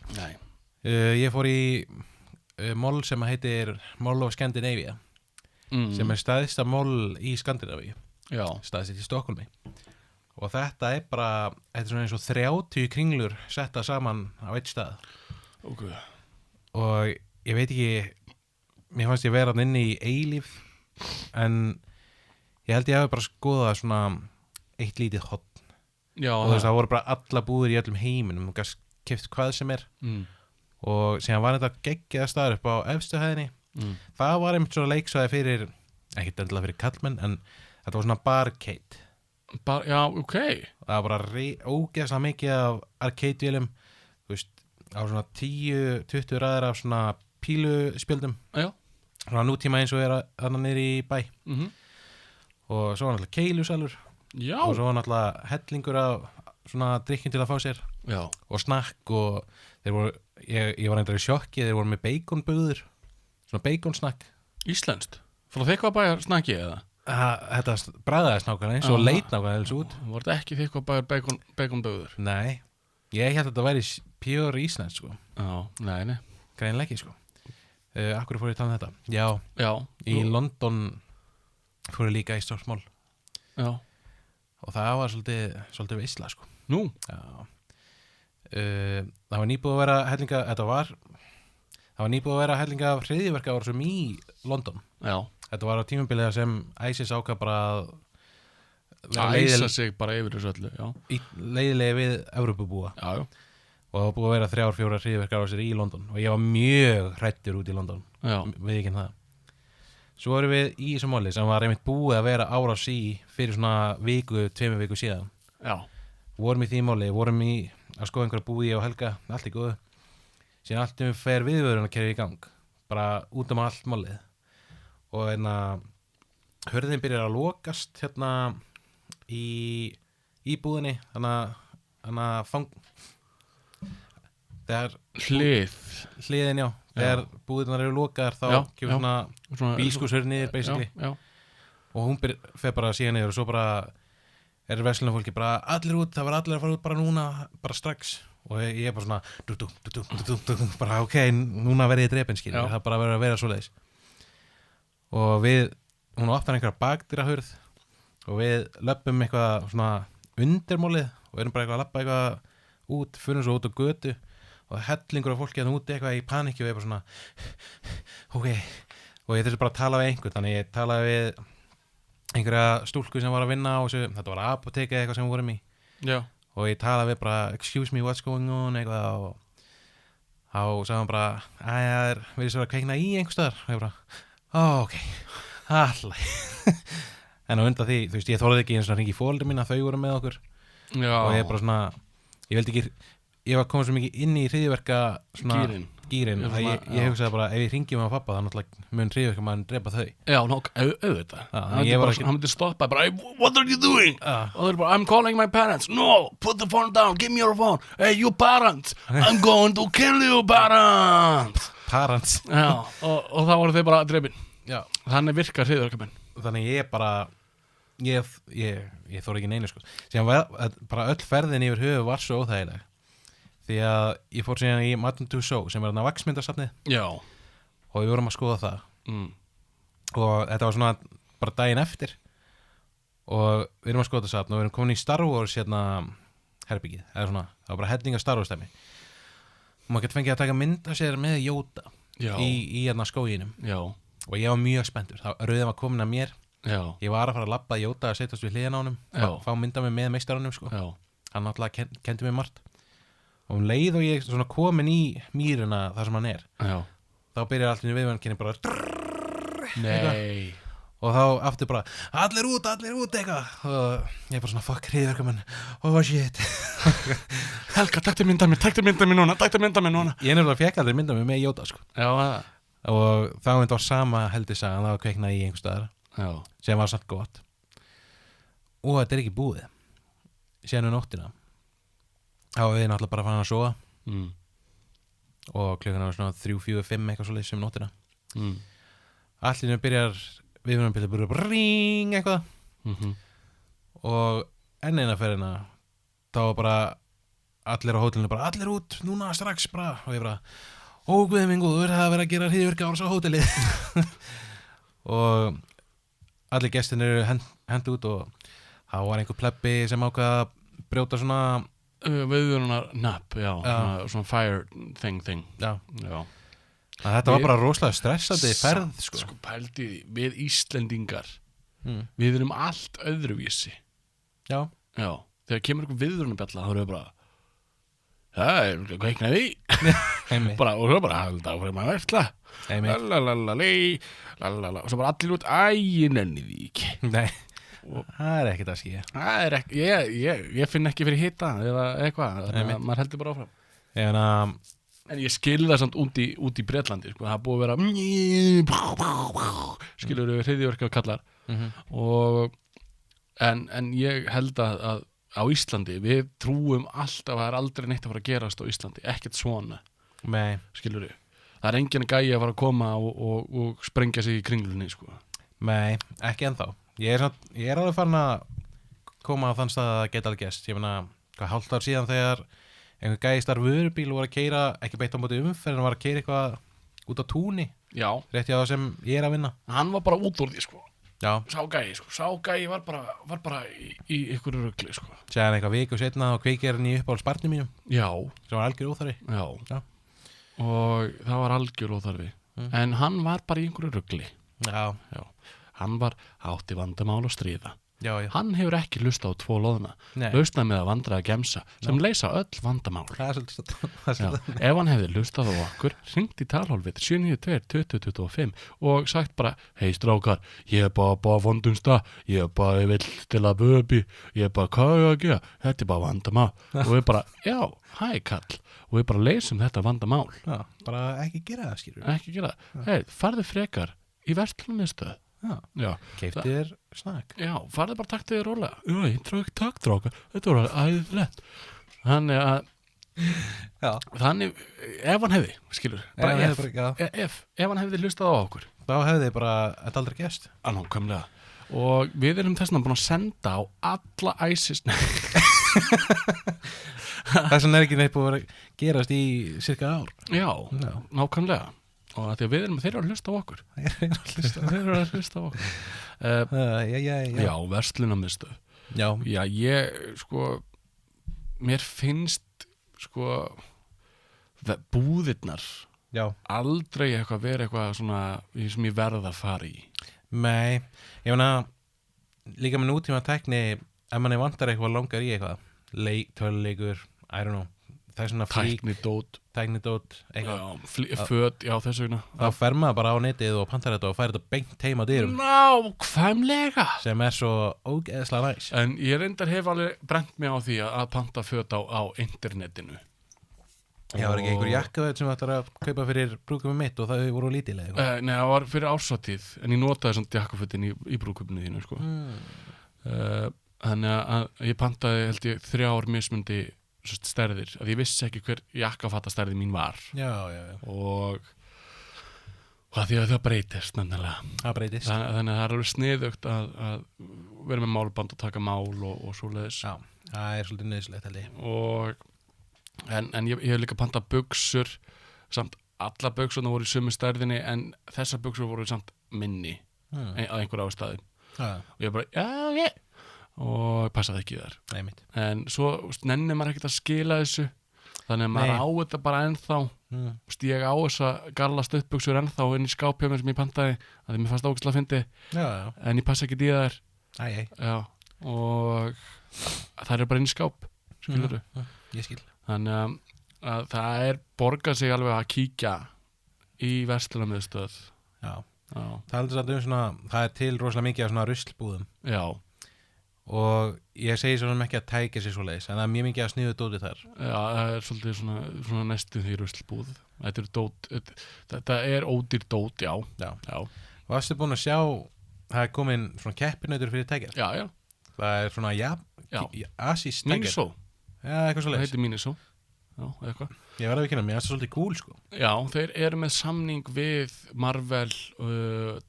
ég fór í mall sem heitir Mall of Scandinavia sem er staðista mall í Skandinavíu staðist í Stokkólmi og þetta er bara þetta er svona eins og 30 kringlur setta saman á eitt stað og ég veit ekki mér fannst ég vera inn í eilíf en ég held ég hafi bara skoðað svona eitt lítið hotn og það voru bara alla búðir í öllum heiminum og gæst keypt hvað sem er og síðan var þetta geggjaða staður upp á efstu hæðinni það var einmitt svona leiksvæði fyrir ekkert endilega fyrir kallmenn en þetta var svona barcade það var bara ógeðslega mikið af arcade-vélum þú veist á svona 10-20 raðir af svona píluspjöldum svona nútíma eins og er þarna niður í bæ og svo var náttúrulega keilusalur og svo var náttúrulega hellingur af svona drikkjum til að fá sér og snakk og þeir voru ég var eitthvað í sjokki þeir voru með baconbúður svona baconsnakk Íslenskt? Frá Þykkvabæjar snakki eða? Þetta bræðaðist nákvæmlega eins og leit nákvæmlega eins út Var þetta ekki Þykkvabæjar baconbúður? Nei, ég held að þetta væri pure íslenskt sko Nei Greinilega ekki sko Akkur fór ég að tala um þetta? Já Í London fór ég líka í stórsmál og það var svolítið veisla sko Nú? Já það var nýbúið að vera hellinga það var nýbúið að vera hellinga hryðjuverka ára sem í London þetta var á tímabilið sem ISIS ákvað bara að æsa sig bara yfir þessu öllu leiðilegi við Evrópubúa og það var búið að vera 3-4 hryðjuverka ára sér í London og ég var mjög hræddur út í London við ekki það svo vorum við í þessu máli sem var einmitt búið að vera árás í fyrir svona 2 viku síðan vorum í því máli, vorum í að skoða einhverja búi á Helga, allt í góðu síðan allt fer viðvörun að kerja í gang bara út allt málið og hörðin byrjar að lokast hérna í búðinni þannig að þegar hliðin þegar búðirnar eru lokaðar þá kemur svona bílskúshörð niður basically og hún fer bara síðan niður og svo bara verslunarfólki bara allir út, það var allir að fara út bara núna, bara strax og ég er bara svona bara ok, núna verði ég drepinn skilur, það bara verður að vera svoleiðis og hún opnar einhverja bakdyrahurð og við löppum eitthvað svona undirmálið og erum bara eitthvað að lappa eitthvað út, fyrir svo út á götu og hellingur af fólki að úti eitthvað í panikki og ég bara svona ok, og ég þurfti bara að tala við einhvern þannig ég talaði við einhverja stúlku sem var að vinna á þessu, þetta var apóteki eitthvað sem við vorum í og ég talaði við bara excuse me, what's going on eitthvað og þá sagði hann bara að við erum að kveikna í einhverstaðar og ég bara ok, alltaf en á undan því, þú veist, ég þorði ekki eins og hringi í fóreldra mína, þau voru með okkur og ég bara svona, ég vildi ekki ég var komið svo mikið inn í hryðjuverka gírinn að ég hugsaði bara ef ég hringi með pappa þá náttúrulega mun hryðjuverkamaðurinn drepa þau auðvitað hann myndi stoppa bara what are you doing og þau eru bara I'm calling my parents no, put the phone down, give me your phone hey you parents, I'm going to kill you parents og þá voru þau bara drepin þannig virkar hryðjuverkamenn þannig ég bara ég þór ekki neinu sko síðan bara öll ferðin yfir höfu var svo óþægileg því að ég fór síðan í Madame Tussauds sem er vaxmyndasafnið Já. og við vorum að skoða það og þetta var svona bara daginn eftir og við erum að skoða það safn og við erum komin í Star Wars herbyggið, eða svona, það var bara helling af Star Wars stæmi og maður getur fengið að taka mynd af sér með Yoda í skóginum og ég var mjög spenntur, rauðin var komin að mér ég var að fara að labba Yoda að setjast við hliðina á honum fá mynda mig með meistaranum sko. Hann náttúrulega kendi mig margt og leið og ég svona komin í mýruna þar sem hann er þá byrjar allt í viðvörnkinni bara Nei og þá aftur bara allir út eitthvað og ég bara svona fuck hriðverkamenn shit Helga, taktu mynda mér núna ég nefnilega fekk aldrei mynda mér með Yoda sko. Og þá var sama heldisagan það var kveiknað í einhver staðar sem var samt gott og þetta er ekki búið síðan nóttina þá við náttúrulega bara fann að sofa og klukkan var svona 3, 4, 5 eitthvað svo leys nóttina allir byrjar viðvörunarpillir bara ring eitthvað og enn eina ferðina þá var bara allir á hótelinu bara allir út núna strax bara og ég bara guð minn góður það er verið að gera hryðjuverka árás á hótelið og allir gestirnir hendu út og það var einhver plebbi sem ákvað að brjóta svona viðvörunar napp, svona fire thing Já. Þetta var bara rosalega stressandi ferð sko pældi því, við Íslendingar við erum allt öðruvísi Já þegar kemur einhver viðvörunarbjalla þá erum við bara það er kveiknaði bara, og svo bara halda áfram að verkla og svo bara allir út ég nenni því ekki Nei, það er ekkert að skýja það er ekki, ég finn ekki fyrir hita eða eitthvað, maður heldur bara áfram en ég skil það samt út í Bretlandi sko. það búið að vera skilur við hryðjuverka kallar og en ég held að á Íslandi, við trúum alltaf að það er aldrei neitt að fara að gerast á Íslandi ekkert svona skilur við, það er enginn gæi að fara að koma og sprengja sig í kringlunni sko. Nei, ekki ennþá ég er alveg farin að koma á þann stað að geta alveg gest ég meina, hálft ár síðan þegar einhver gæi starf vörubíl og var að keyra ekki beint á móti umferð en var að keyra eitthvað út á túni rétti á það sem ég er að vinna hann var bara út úr því sko. sá gæi var bara í ykkur rugli sko. Séðan eitthvað viku setna og kveikir hann í uppáhaldsbarni mínum sem var algjör óþarfi og það var algjör óþarfi en hann var bara í einhverju rugli hann var átti vandamál og stríða hann hefur ekki hlustað á 2 loðna hlustað með að vandra að gemsa sem leysa öll vandamál ef hann hefði hlustað á okkur hringt í talhólfið 792-2025 og sagt bara hei strákar, ég er bara vondum stað ég er bara vill til að vöbi ég er bara hvað ég að gera þetta er bara vandamál og við bara, hæ kall og við bara leysum þetta vandamál bara ekki gera það skilur ekki gera það, hei, farðu frekar í verslunarstöð keipti þér snakk farðu bara taktið þér rólega ég trú ekki takt dráka, þetta var æðilegt þannig ef hann hefði, skilur bara ef hann hefði hlustað á okkur þá hefði bara þetta aldrei gerst nákvæmlega og við erum þess vegna búin að senda á alla ISIS þess vegna er ekki neitt búin að gerast í cirka ár nákvæmlega og að því að við erum þeir eru að hlusta á okkur þeir eru að hlusta á okkur verslunarmiðstöð ég sko mér finnst sko búðirnar aldrei eitthvað vera eitthvað svona sem ég verð að fara í Nei, ég meina líka með nútíma tækni ef manni vantar eitthvað langar í eitthvað töluleikur, I don't know það er svona tæknidót föt, þess vegna þá fer maður bara á netið og pantar þetta og fær þetta beint heim á dyrum nákvæmlega sem er svo ógeðslega næs en ég reyndar hef alveg brent mig á því að panta föt á internetinu var ekki einhver jakkaföt sem ætlar að kaupa fyrir brúðkaupið mitt og það voru lítilega nei, það var fyrir árshátíð en ég notaði svona jakkafötin í brúðkaupinu þínu sko. Þannig að ég pantaði held ég 3 mismundi stærðir, að ég vissi ekki hver jakkafattastærði mín var og að því að það breytist þannig að það er alveg sniðugt að vera með málband og taka mál og svoleiðis það er svolítið nöðslegt og en ég hef líka pantað buxur samt alla buxurna voru í sömu stærðinni en þessar buxur voru samt minni á einhverju ástæði og ég bara, og passaði ekki þar. Nei, mitt. En svo nennir maður ekkert að skila þessu þannig að maður á þetta bara ennþá ég á þessa galla stuttbuxur ennþá inn í skápjum sem ég pantaði að mér fannst ógeðslega fyndi en ég passa ekki í þær og það er bara inn í skáp skilurðu ég skil þannig að það borgað sig alveg að kíkja í verslunarmiðstöð það til rosalega mikið af svona ruslbúðum og ég segi svona ekki að tækja sér svo leiðis en það mjög mikið að sniðu dóti þar það svolítið svona næstu því ruslbúð þetta ódýr dót, já. Varstu búin að sjá það komin svona keppinautur fyrir tækjar? Já. Það svona Asís tækjar Miniso eitthvað svo leiðis það heitir Miniso eitthvað. Ég verði ekki mér, það svolítið cool sko. Já, þeir eru með samning við Marvel,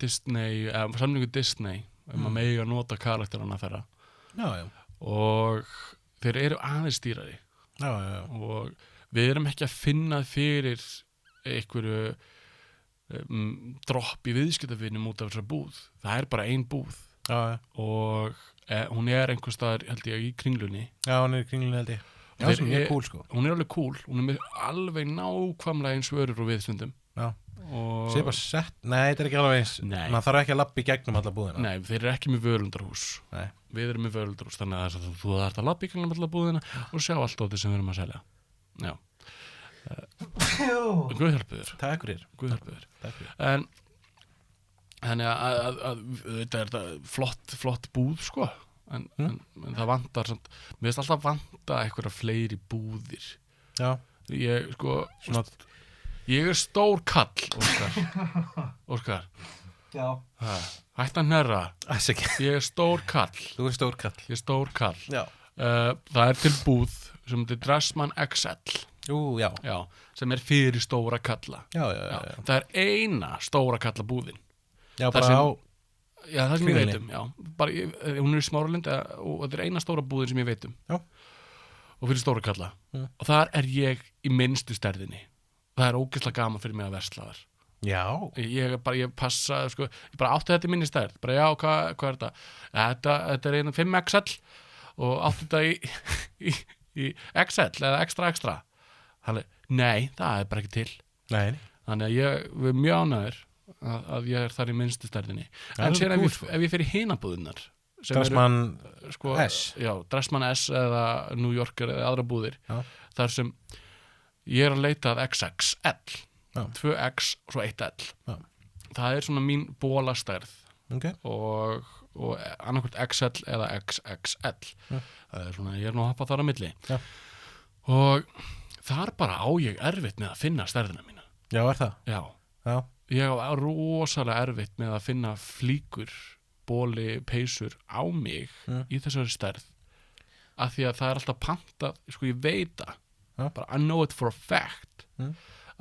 Disney samningu Disney að mega nota karakterana þeirra og þeir eru aðeins dýrari og við erum ekki að finna fyrir einhverju dropp í viðskiptavinum út af þessar búð það er bara ein búð og hún er einhvers staðar held ég í Kringlunni hún er í Kringlunni held ég sem er cool sko. Hún er alveg cool, hún er með alveg nákvæmlega eins vörur og við stundum Sér bara sett, nei þetta er ekki alveg eins maður þarf ekki að labba í gegnum alla búðina Nei, þeir eru ekki með vörulundarhús Við erum með vörulundarhús þannig að þú þarf að labba í gegnum alla búðina og sjá allt á þetta sem við erum að selja Guð hjálpi þér Takk fyrir En þannig að þetta er flott búð sko en það vantar samt, mér finnst alltaf vanta einhverja fleiri búðir ég sko ég er stór kall Óskar hætt að hnerra ég er stór kall þú er stór kall ég er stór kall það er til búð sem heitir Dressmann XL sem er fyrir stóra kalla það er eina stóra kalla búðin það sem ég veit hún er í Smáralind og þetta er eina stóra búðin sem ég veit og fyrir stóra kalla og þar er ég í minnstu stærðinni það er ógeðslega gaman fyrir mig að versla þar ég passa sko, ég bara átti þetta í minni stærð bara hvað er þetta er einu 5XL og átti þetta í XL eða extra þannig, nei, það er bara ekki til þannig að ég er mjög ánægður að ég er þar í minnstu stærðinni en sér ef ég fer í hinabúðunar Dressmann S Dressmann S eða New Yorker eða aðra búðir þar sem ég er að leita að XXL 2X og svo 1L það er svona mín bólastærð og annarkvæmt XL eða XXL það er svona, ég er nú að hoppa þar á milli og þar bara á ég erfitt með að finna stærðina mína er það? Já ég á rosalega erfitt með að finna flíkur, bóli, peysur á mig í þessari stærð af því að það er alltaf pantað, sko ég veit það bara I know it for a fact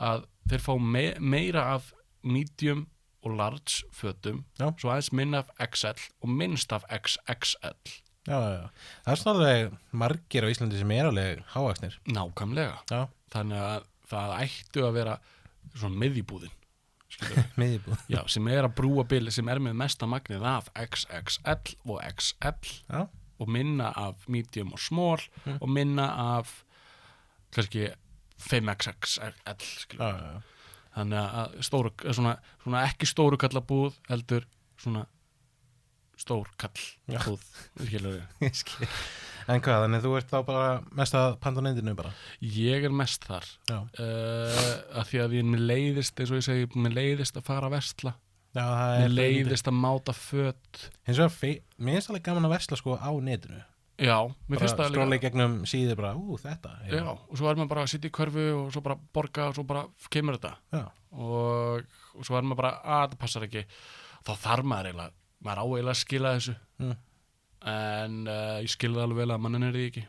að þeir fá meira af medium og large fötum svo aðeins minna af XL og minnst af XXL það er snarlega margir á Íslandi sem er alveg hávaxnir nákvæmlega þannig að það ættu að vera svona miðjubúðin sem er að brúa bil sem er með mesta magnið af XXL og XL og minna af medium og small og minna af kannski 5XXL þannig að svona ekki stóru kalla búð heldur svona stór kall búð En hvað, þannig þú ert þá bara mest að panta á netinu bara? Ég er mest þar af því að mér leiðist eins og ég segi, mér leiðist að fara að versla mér leiðist að máta föt Hins vegar, mér finnst alveg gaman að versla sko á netinu mér finnst það skróla í gegnum síðu bara, þetta og svo er maður bara að sitja í körfu og svo bara borga og svo bara kemur þetta og svo er maður bara, það passar ekki þá þarf maður á eiginlega að skila þessu en ég skilði alveg vel að mannin er því ekki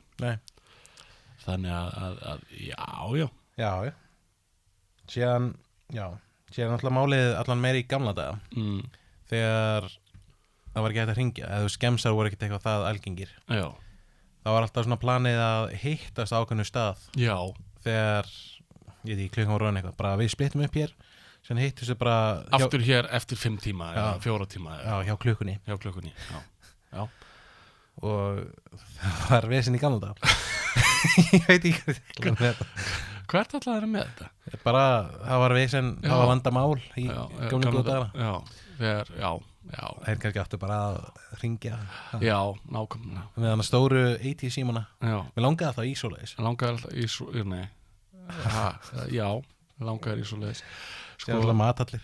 þannig að já síðan alltaf málið allan meiri í gamla daga þegar það var ekki hægt að hringja eða skemsar voru ekkert eitthvað það algengir það var alltaf svona planið að hittast á ákveðnu stað þegar ég veit ekki, klukkan var ráðin eitthvað, bara við splittum upp hér sem hittum við bara aftur hér eftir 5 tíma eða 4 tíma hjá klukkunni já. Og það var vesen í gamla dag ég veit ekki hvað þetta hvert ætlaði það með þetta? bara, það var vesen, það var vandamál í gamla góða daga þeir kannski áttu bara að ringja já, nákvæmlega með þannig stóru 80 símana mér langaði alltaf í svoleiðis langaði í svoleiðis sko, mathallir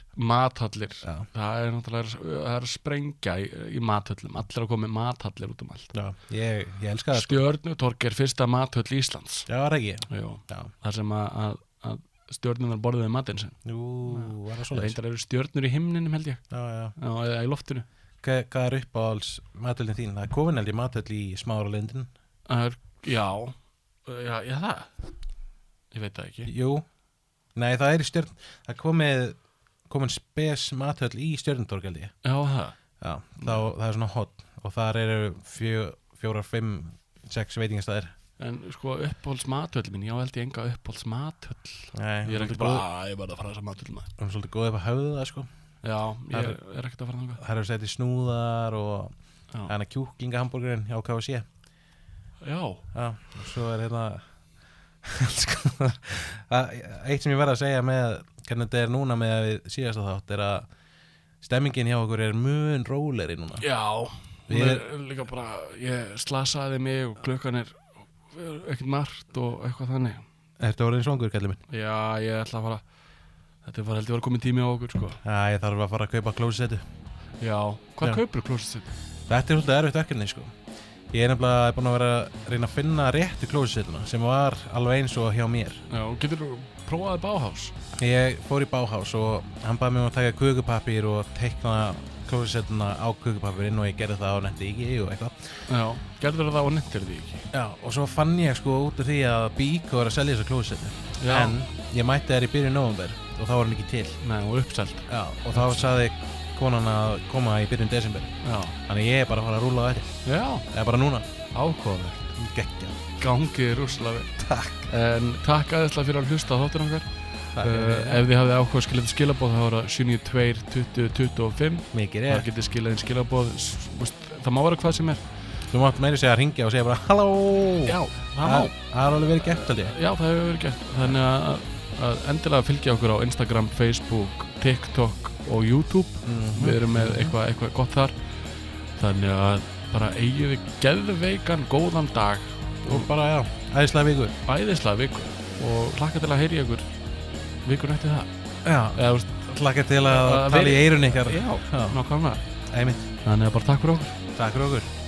það er náttúrulega það er að sprengja í mathöllum allir að koma með mathallir út allt já, ég elska það Stjörnutorg er fyrsta mathöll Íslands já, var ekki þar sem að stjörnunar borðuði matinn sinn var það svoleiðis reyndar eru stjörnur í himninum held ég eða í loftinu hvað er uppáhalds mathöllin þín? Það er komin held ég mathöll í Smáralindin já, það ég veit það ekki jú nei, það er í Stjörn það komin spes mathöll í Stjörnutorg held ég það er svona hot og þar eru 4, 5, 6 veitingastæðir en sko uppáhalds mathöll minn ég held ég enga uppáhalds mathöll ég er ekkert bara ég verði að fara þessa mathöll maður það er svolítið góð upp að höfðu það sko já, ég er ekkert að fara þangað það eru setið snúðar og hana kjúklingahambúrgurinn hjá KFC já, og svo er hérna eitt sem ég verði að segja með hvernig þetta er núna með að við síðasta þátt er að stemmingin hjá okkur er mun rólegri núna já, líka bara ég slasaði mig og klukkan er ekkert margt og eitthvað þannig Ertu orðin svangur, kallið minn? Já, ég ætla að fara þetta var heldur að vera komin tími á okkur sko. Já, ég þarf að fara að kaupa klósetu Já, hvað kaupir klósetu? Þetta er svolítið erfitt verkefni sko. Ég er nefnilega búin að vera að reyna að finna réttu klósetuna sem var alveg eins og hjá mér Já, getur þú prófaði Bauhaus? Ég fór í Bauhaus og hann baði mig að taka kökupapír og teikna klósetuna á kökupapírinn og ég gerði það á netti ekki og eitthvað Já, gerður það á nettir því ekki? Já, og svo fann ég sko út af því að Bíko var að selja þessa klósetu en ég mætti þær í byrjun nóvember og þá var hann ekki til Nei, hún var uppselt Já, og þá sagði konan að koma í byrjun desember Já. Þannig ég er bara að fara að rúla á þetta Já Eða bara núna Ákofið Gekkja Gangið rúslega vel Takk En takk aðeinslega fyrir að hlusta á þáttur okkar Ef þið hafið ákveð skilja skilabóð þá er það 72 20 25 Mikið Það getið skilja inn skilabóð Það má vera hvað sem er Þú mátt meiri segja að ringja og segja bara halló Já, það má Það er alveg verið gert held ég Já, það hefur verið gert Þannig að endilega fylgja okkur á Instagram, Facebook, TikTok og YouTube Við erum með eitthvað gott þar Þannig að bara eigið við geðveikan góðan dag Og bara æðislega viku Og hlakka til að heyri ykkur vikur eftir það Já, hlakka til að tala í eyrun ykkar Já, nákvæmlega Einmitt Þannig að bara takk fyrir okkur Takk fyrir okkur